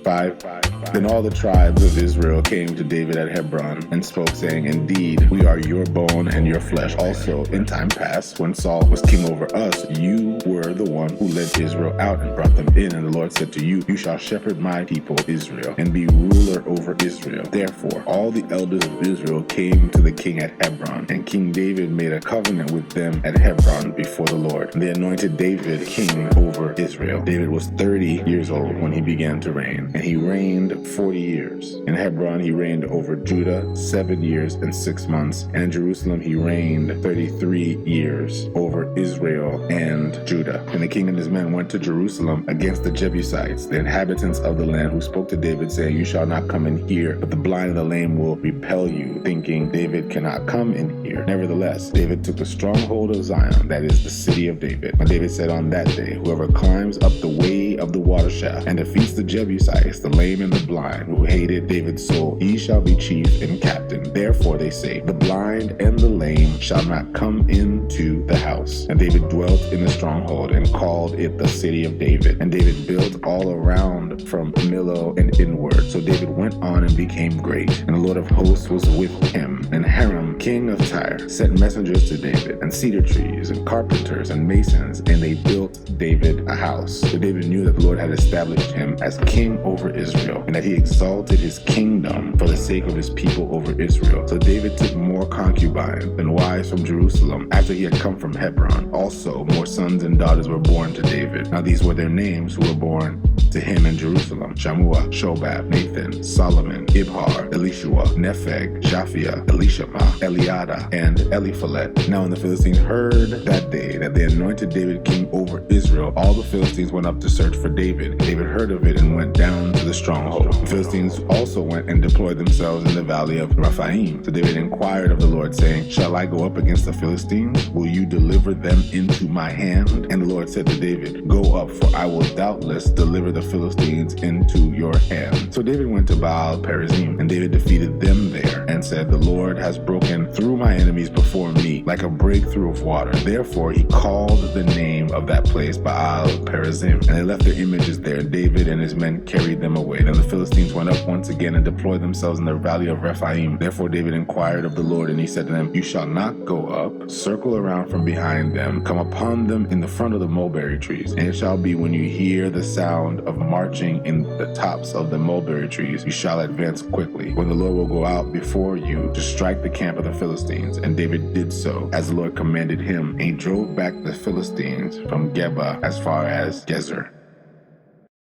5. Then all the tribes of Israel came to David at Hebron and spoke, saying, Indeed, we are your bone and your flesh. Also, in time past, when Saul was king over us, you were the one who led Israel out and brought them in. And the Lord said to you, You shall shepherd my people Israel, and be ruler over Israel. Therefore, all the elders of Israel came to the king at Hebron, and King David made a covenant with them at Hebron before the Lord. And they anointed David king over Israel. David was 30 years old when he began to reign, and he reigned 40 years. In Hebron he reigned over Judah 7 years and 6 months, and in Jerusalem he reigned 33 years over Israel and Judah. And the king and his men went to Jerusalem against the Jebusites, the inhabitants of the land, who spoke to David, saying, You shall not come in here, but the blind and the lame will repel you, thinking, David cannot come in here. Nevertheless, David took the stronghold of Zion, that is the city of David. And David said on that day, Whoever climbs up the way of the water shaft and defeats the Jebusites, the lame and the blind, who hated David's soul, he shall be chief and captain. Therefore they say, The blind and the lame shall not come into the house. And David dwelt in the stronghold and called it the city of David. And David built all around from Millo and inward. So David went on and became great, and the Lord of hosts was with him. And Hiram, king of Tyre, sent messengers to David, and cedar trees, and carpenters, and masons, and they built David a house. So David knew that the Lord had established him as king over Israel, and that he exalted his kingdom for the sake of his people over Israel. So David took more concubines and wives from Jerusalem after he had come from Hebron. Also, more sons and daughters were born to David. Now these were their names who were born to him in Jerusalem: Shammua, Shobab, Nathan, Solomon, Ibhar, Elishua, Nepheg, Japhia, Elishama, Eliada, and Eliphalet. Now when the Philistines heard that day that they anointed David king over Israel, all the Philistines went up to search for David. David heard of it and went down to the stronghold. The Philistines also went and deployed themselves in the valley of Rephaim. So David inquired of the Lord, saying, Shall I go up against the Philistines? Will you deliver them into my hand? And the Lord said to David, Go up, for I will doubtless deliver the Philistines into your hand. So David went to Baal Perazim, and David defeated them there, and said, The Lord has broken through my enemies before me, like a breakthrough of water. Therefore he called the name of that place Baal Perazim. And they left their images there, and David and his men carried them away. Then the Philistines went up once again and deployed themselves in the valley of Rephaim. Therefore David inquired of the Lord, and he said to them, You shall not go up, circle around from behind them, come upon them in the front of the mulberry trees. And it shall be, when you hear the sound of marching in the tops of the mulberry trees, you shall advance quickly, when the Lord will go out before you to strike the camp of the Philistines. And David did so, as the Lord commanded him, and he drove back the Philistines from Geba as far as Gezer.